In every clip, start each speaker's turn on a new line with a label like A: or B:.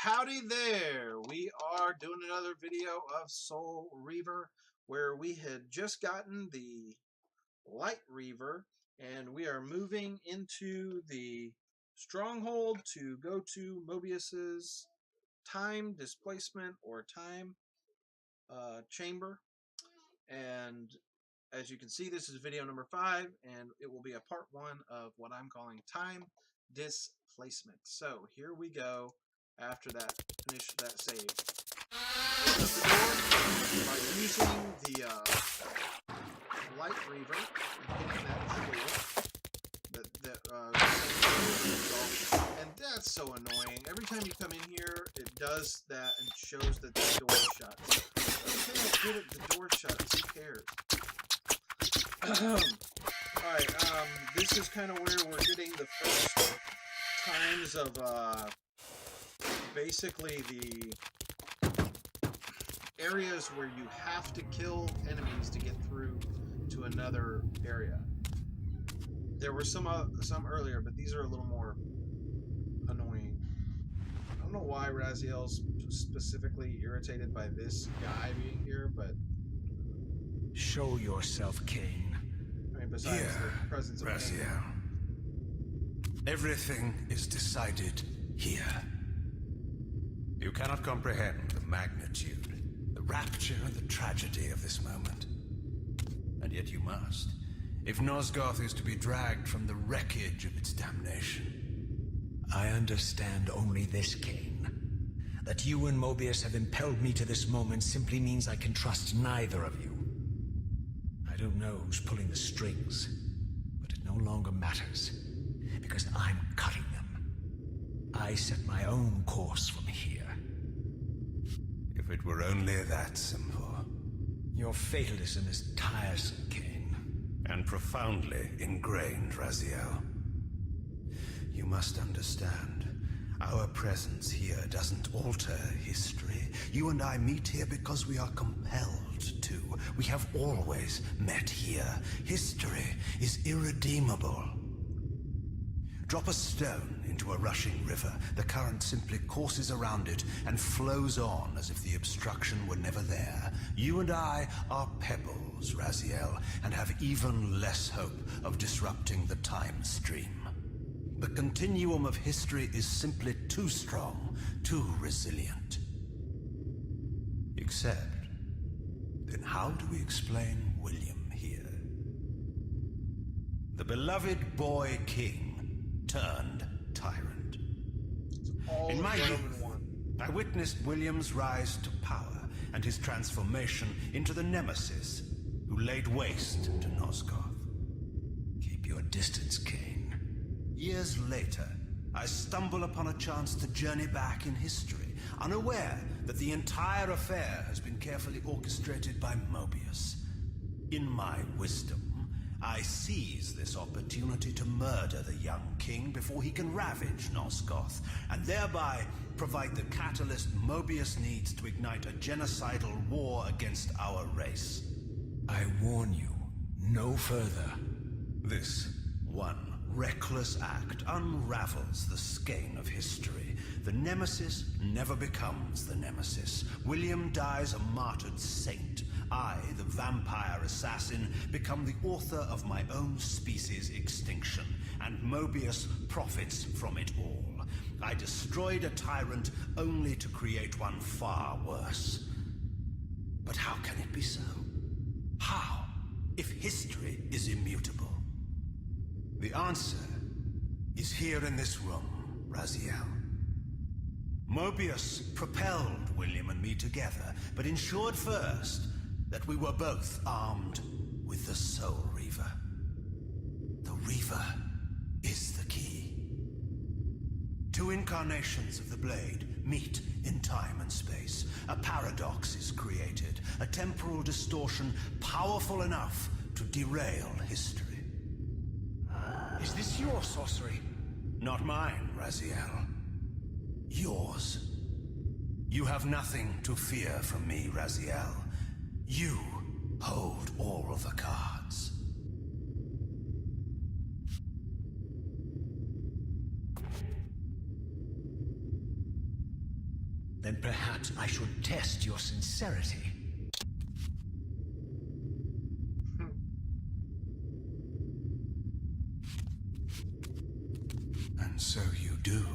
A: Howdy there! We are doing another video of Soul Reaver where we had just gotten the Light Reaver and we are moving into the stronghold to go to Mobius's time displacement or time chamber. And as you can see, this is video number 5 and it will be a part 1 of what I'm calling time displacement. So here we go. After that, finish that save. Open up the door by using the Light Reaver and hitting that door. And that's so annoying. Every time you come in here, it does that and shows that the door shuts. Okay, I get it, the door shuts. Who cares? Alright, this is kind of where we're getting the first times of basically the areas where you have to kill enemies to get through to another area. There were some earlier, but these are a little more annoying. I don't know why Raziel's specifically irritated by this guy being here, but
B: show yourself, Cain.
A: I mean, besides the presence of
B: Raziel. Everything is decided here. You cannot comprehend the magnitude, the rapture and the tragedy of this moment. And yet you must, if Nosgoth is to be dragged from the wreckage of its damnation. I understand only this, Cain. That you and Mobius have impelled me to this moment simply means I can trust neither of you. I don't know who's pulling the strings, but it no longer matters, because I'm cutting them. I set my own course from here. If it were only that simple. Your fatalism is tiresome, Cain. And profoundly ingrained, Raziel. You must understand, our presence here doesn't alter history. You and I meet here because we are compelled to. We have always met here. History is irredeemable. Drop a stone into a rushing river. The current simply courses around it and flows on as if the obstruction were never there. You and I are pebbles, Raziel, and have even less hope of disrupting the time stream. The continuum of history is simply too strong, too resilient. Except, then how do we explain William here? The beloved boy king turned tyrant. In my youth, I witnessed William's rise to power and his transformation into the nemesis who laid waste to Nosgoth. Keep your distance, Cain. Years later, I stumble upon a chance to journey back in history, unaware that the entire affair has been carefully orchestrated by Mobius. In my wisdom, I seize this opportunity to murder the young king before he can ravage Nosgoth, and thereby provide the catalyst Mobius needs to ignite a genocidal war against our race. I warn you, no further. This one reckless act unravels the skein of history. The nemesis never becomes the nemesis. William dies a martyred saint. I, the vampire assassin, become the author of my own species' extinction, and Mobius profits from it all. I destroyed a tyrant only to create one far worse. But how can it be so? How, if history is immutable? The answer is here in this room, Raziel. Mobius propelled William and me together, but ensured first that we were both armed with the Soul Reaver. The Reaver is the key. Two incarnations of the blade meet in time and space. A paradox is created, a temporal distortion powerful enough to derail history. Is this your sorcery? Not mine, Raziel. Yours. You have nothing to fear from me, Raziel. You hold all the cards.
C: Then perhaps I should test your sincerity.
B: And so you do,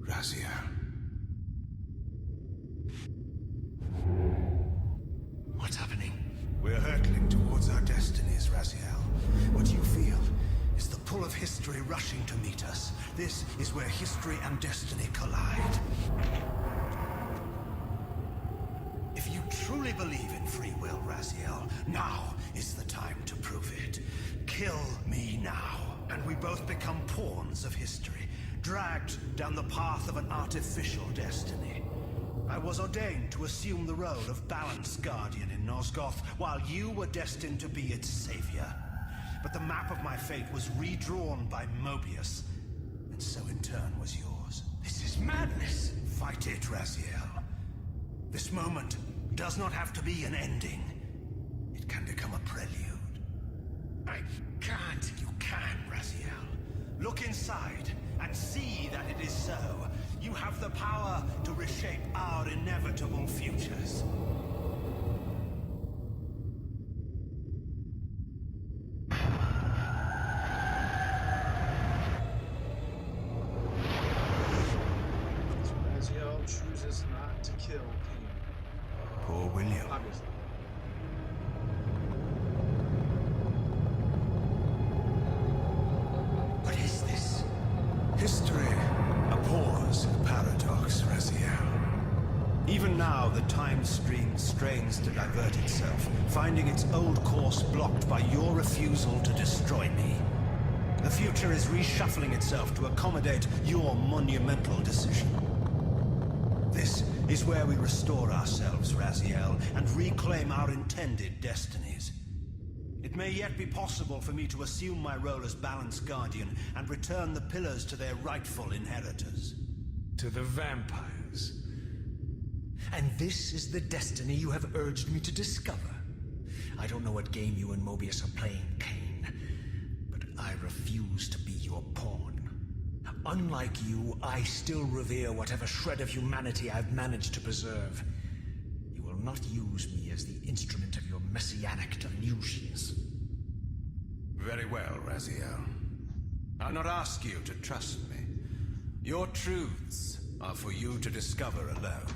B: Raziel.
C: What's happening?
B: We're hurtling towards our destinies, Raziel. What you feel is the pull of history rushing to meet us. This is where history and destiny collide. If you truly believe in free will, Raziel, now is the time to prove it. Kill me now, and we both become pawns of history, dragged down the path of an artificial destiny. I was ordained to assume the role of Balance Guardian in Nosgoth, while you were destined to be its savior. But the map of my fate was redrawn by Mobius, and so in turn was yours.
C: This is madness!
B: Fight it, Raziel. This moment does not have to be an ending. It can become a prelude.
C: I can't.
B: You can, Raziel. Look inside and see that it is so. You have the power to reshape our inevitable futures.
A: Raziel chooses not to kill King.
B: Poor William.
A: Obviously.
C: What is this?
B: History abhors paradox, Raziel. Even now, the time stream strains to divert itself, finding its old course blocked by your refusal to destroy me. The future is reshuffling itself to accommodate your monumental decision. This is where we restore ourselves, Raziel, and reclaim our intended destinies. It may yet be possible for me to assume my role as Balance Guardian and return the pillars to their rightful inheritors.
C: To the vampires. And this is the destiny you have urged me to discover. I don't know what game you and Mobius are playing, Kane, but I refuse to be your pawn. Unlike you, I still revere whatever shred of humanity I've managed to preserve. You will not use me as the instrument of your messianic delusions.
B: Very well, Raziel. I'll not ask you to trust me. Your truths are for you to discover alone.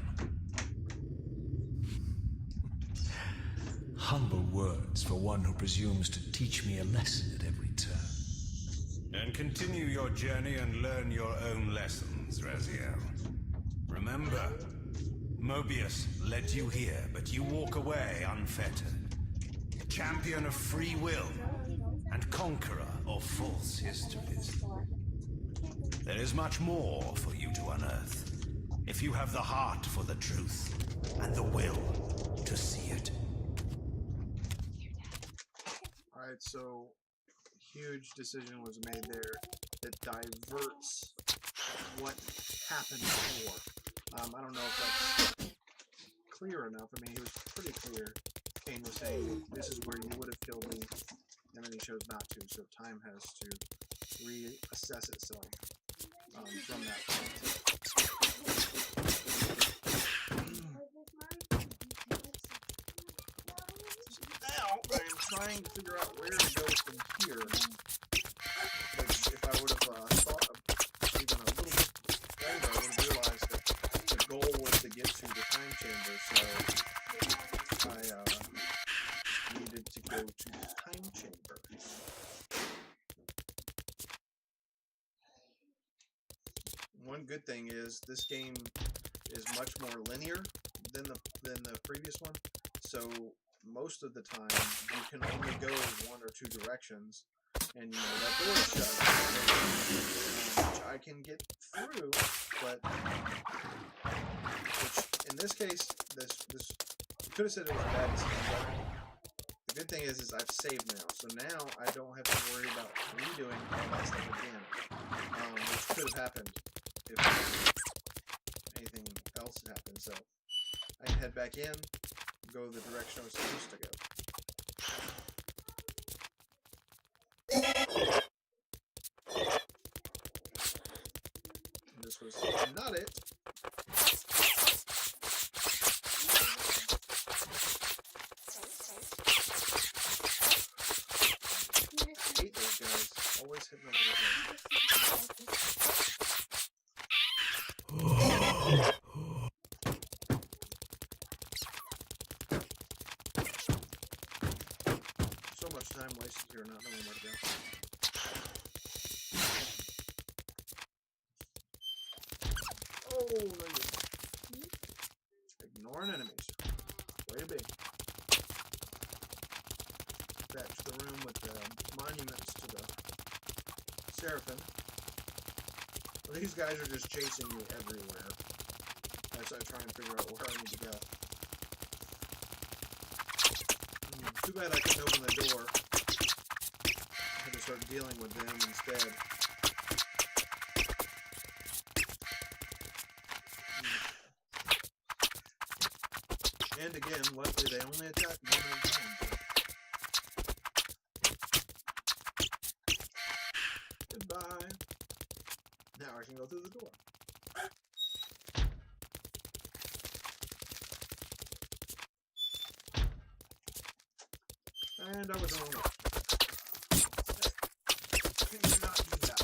C: Humble words for one who presumes to teach me a lesson at every turn.
B: Then continue your journey and learn your own lessons, Raziel. Remember, Mobius led you here, but you walk away unfettered. Champion of free will and conqueror of false histories. There is much more for you to unearth, if you have the heart for the truth and the will to see it.
A: Alright, so huge decision was made there that diverts what happened before. I don't know if that's clear enough. I mean, he was pretty clear. Kane was saying, this is where you would have killed me, and then he chose not to, so time has to reassess itself from that point. Now, I'm trying to figure out where to go from here, which if I would have thought of even a little bit later, I would have realized that the goal was to get to the time chamber, so I needed to go to the time chamber. One good thing is this game is much more linear than the previous one, so most of the time you can only go one or two directions, and you know that door is shut, which I can get through, but which in this case, this you could have said it was a bad decision, but the good thing is I've saved now, so now I don't have to worry about redoing all that stuff again, which could have happened if anything else happened. So I can head back in, go the direction I was supposed to go. And this was not it. devices here, not knowing where to go. Oh, there you go. Ignoring enemies. Way to be. Back to the room with the monuments to the Seraphim. Well, these guys are just chasing me everywhere as I try and figure out where I need to go. Too bad I couldn't open the door. I had to start dealing with them instead. And again, luckily they only attack one at a time. Goodbye. Now I can go through the door. And I was on it. Can you not do that?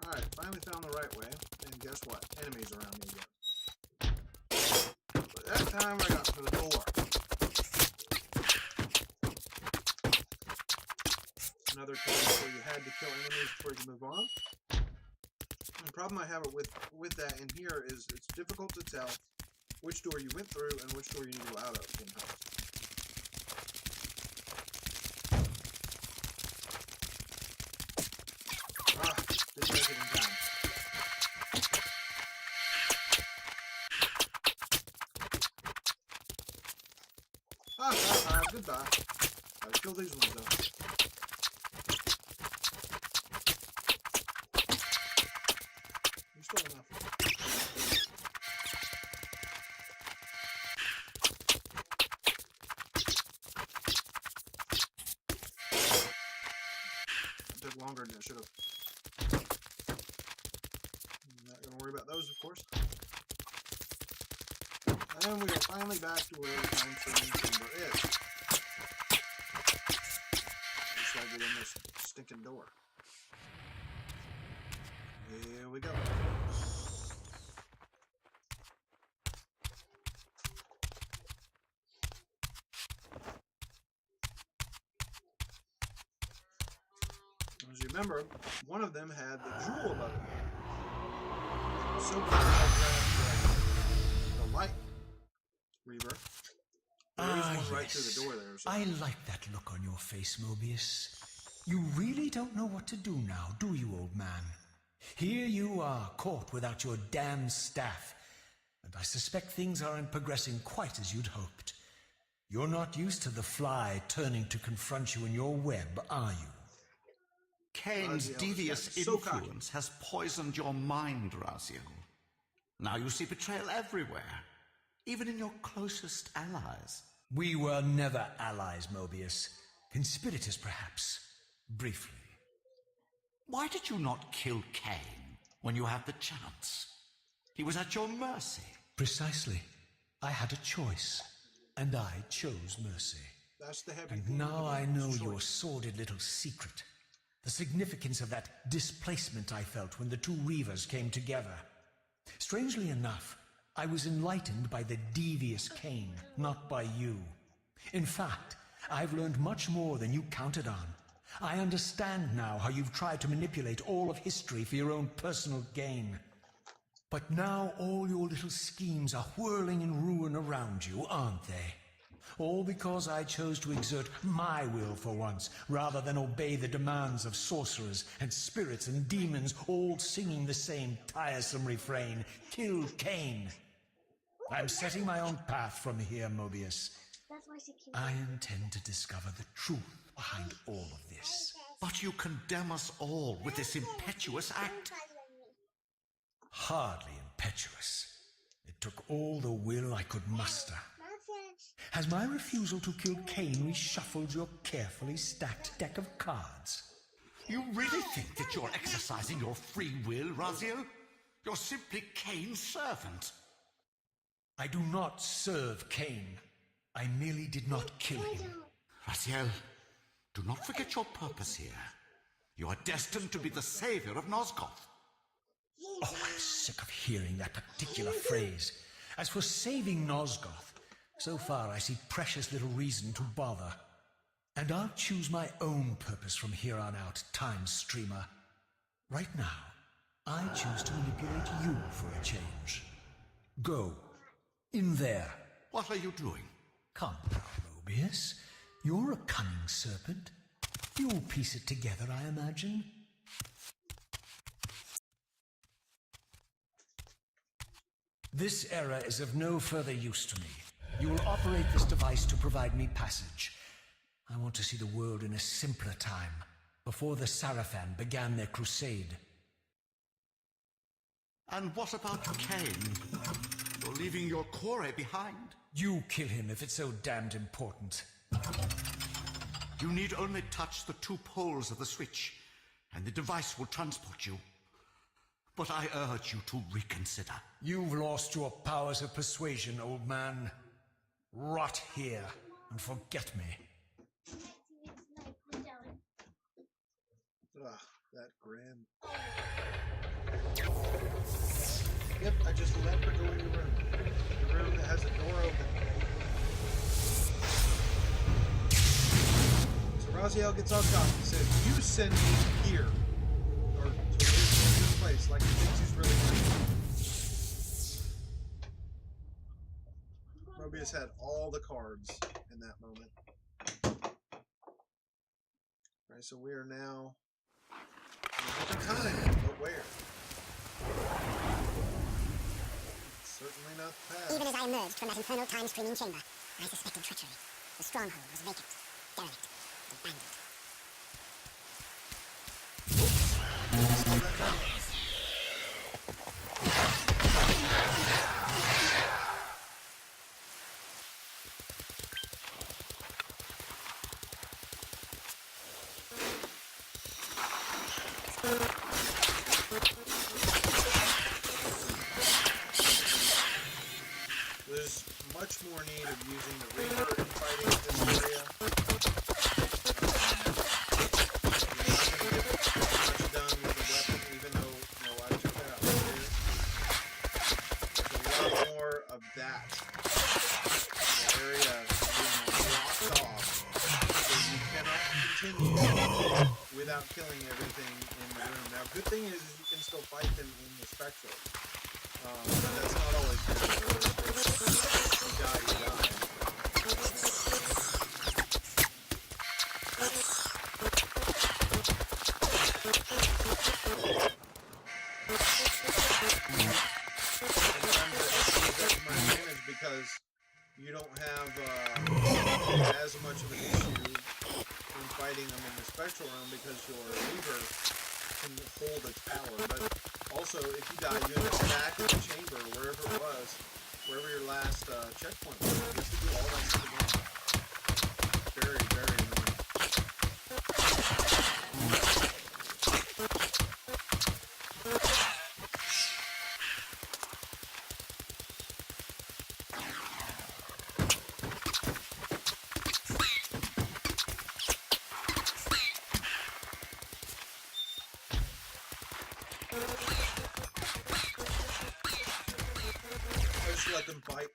A: Alright, finally found the right way. And guess what? Enemies around me again. But that time I got through the door. Another case where you had to kill enemies before you can move on. And the problem I have with that in here is it's difficult to tell which door you went through and which door you need to go out of in house. Didn't make it in time. Goodbye. I'll kill these ones though. You stole enough. Took longer than it should have. I'm not going to worry about those, of course. And we are finally back to where the time streaming chamber is. Just gotta get in this stinking door. Here we go. As you remember, one of them had the jewel above it. So the light Reaver. Right through the door there. So.
C: I like that look on your face, Mobius. You really don't know what to do now, do you, old man? Here you are, caught without your damn staff, and I suspect things aren't progressing quite as you'd hoped. You're not used to the fly turning to confront you in your web, are you?
B: Kain's devious influence has poisoned your mind, Raziel. Now you see betrayal everywhere, even in your closest allies.
C: We were never allies, Mobius. Conspirators, perhaps. Briefly.
B: Why did you not kill Kain when you had the chance? He was at your mercy.
C: Precisely. I had a choice, and I chose mercy.
A: That's the heavy
C: and now I know your sordid little secret. The significance of that displacement I felt when the two Reavers came together. Strangely enough, I was enlightened by the devious Kain, not by you. In fact, I've learned much more than you counted on. I understand now how you've tried to manipulate all of history for your own personal gain. But now all your little schemes are whirling in ruin around you, aren't they? All because I chose to exert my will for once, rather than obey the demands of sorcerers and spirits and demons, all singing the same tiresome refrain, "Kill Kain." I'm setting my own path from here, Mobius. I intend to discover the truth behind all of this.
B: But you condemn us all with this impetuous act.
C: Hardly impetuous. It took all the will I could muster. Has my refusal to kill Kain reshuffled your carefully stacked deck of cards?
B: You really think that you're exercising your free will, Raziel? You're simply Kain's servant.
C: I do not serve Kain. I merely did not kill him.
B: Raziel, do not forget your purpose here. You are destined to be the savior of Nosgoth.
C: Oh, I'm sick of hearing that particular phrase. As for saving Nosgoth, So far, I see precious little reason to bother. And I'll choose my own purpose from here on out, Time Streamer. Right now, I choose to manipulate you for a change. Go. In there.
B: What are you doing?
C: Come now, Mobius. You're a cunning serpent. You'll piece it together, I imagine. This error is of no further use to me. You will operate this device to provide me passage. I want to see the world in a simpler time, before the Sarafan began their crusade.
B: And what about Kane? You're leaving your core behind.
C: You kill him if it's so damned important.
B: You need only touch the 2 poles of the switch, and the device will transport you. But I urge you to reconsider.
C: You've lost your powers of persuasion, old man. Rot here and forget me.
A: Ugh, that grin. Yep, I just let her go in your room. The room that has a door open. So Raziel gets on top and says, "You send me here." Or to this place, like he thinks he's really funny. Mobius had all the cards in that moment. Alright, so we are now in a different time, but where? Certainly not the past.
D: Even as I emerged from that infernal time-streaming chamber, I suspected treachery. The stronghold was vacant, derelict, abandoned.
A: There's much more need of using the Reaver in fighting this area. You're not going to get much done with the weapon, even though, you know, I took that out earlier. There's a lot more of that. The area being blocked off, so you cannot continue without killing everything in the room. Now, good thing is you can still fight them in the Spectral. But that's not always good. You die. Because you don't have as much of an issue in fighting them in the Spectral realm because your Reaver can hold its power. But also, if you die, you end up back in the chamber, wherever it was, wherever your last checkpoint was. You have to do all that stuff again. Very, very annoying. Let them fight.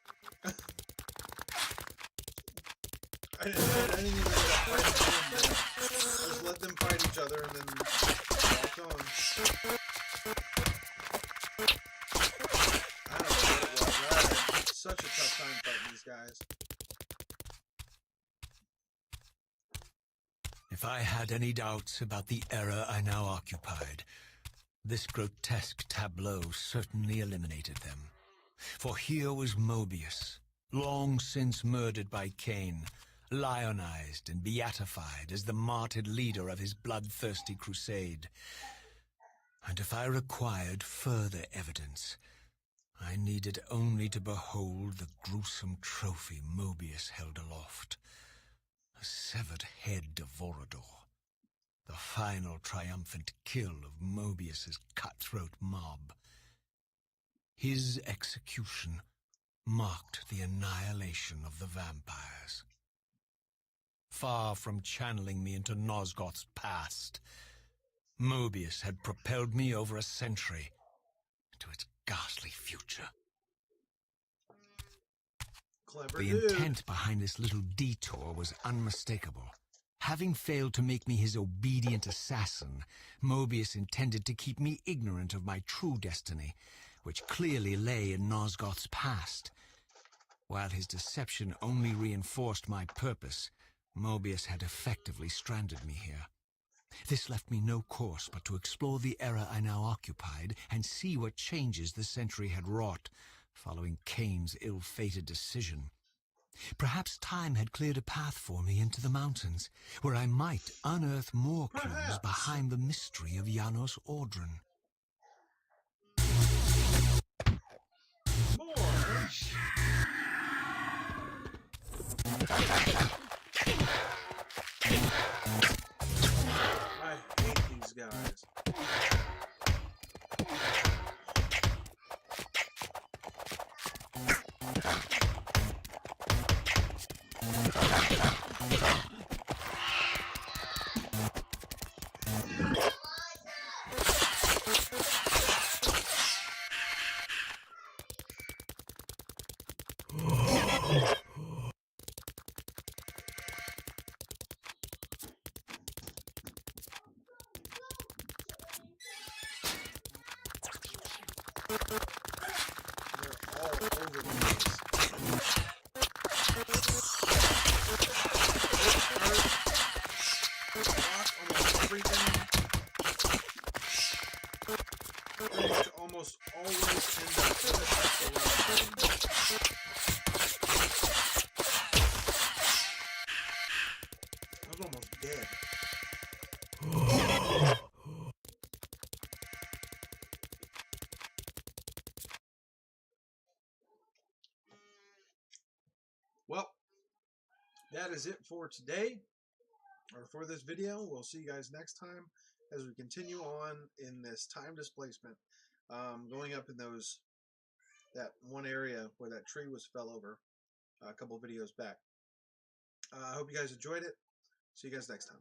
A: I didn't even end up fighting them. Just let them fight each other and then walk on. I don't know what it was. I had such a tough time fighting these guys.
C: If I had any doubts about the error I now occupied, this grotesque tableau certainly eliminated them. For here was Mobius, long since murdered by Kane, lionized and beatified as the martyred leader of his bloodthirsty crusade. And if I required further evidence, I needed only to behold the gruesome trophy Mobius held aloft. A severed head of Vorador, the final triumphant kill of Mobius's cutthroat mob. His execution marked the annihilation of the vampires. Far from channeling me into Nosgoth's past, Mobius had propelled me over a century into its ghastly future.
A: Clever
C: The
A: dude.
C: intent behind this little detour was unmistakable. Having failed to make me his obedient assassin, Mobius intended to keep me ignorant of my true destiny, which clearly lay in Nosgoth's past. While his deception only reinforced my purpose, Mobius had effectively stranded me here. This left me no course but to explore the era I now occupied and see what changes the century had wrought following Kain's ill-fated decision. Perhaps time had cleared a path for me into the mountains, where I might unearth more clues behind the mystery of Janos Audron.
A: More. I hate these guys. They're all over the place. Almost always end up I was almost dead. Well, that is it for today, or for this video. We'll see you guys next time as we continue on in this time displacement, going up in that one area where that tree fell over a couple videos back. I hope you guys enjoyed it. See you guys next time.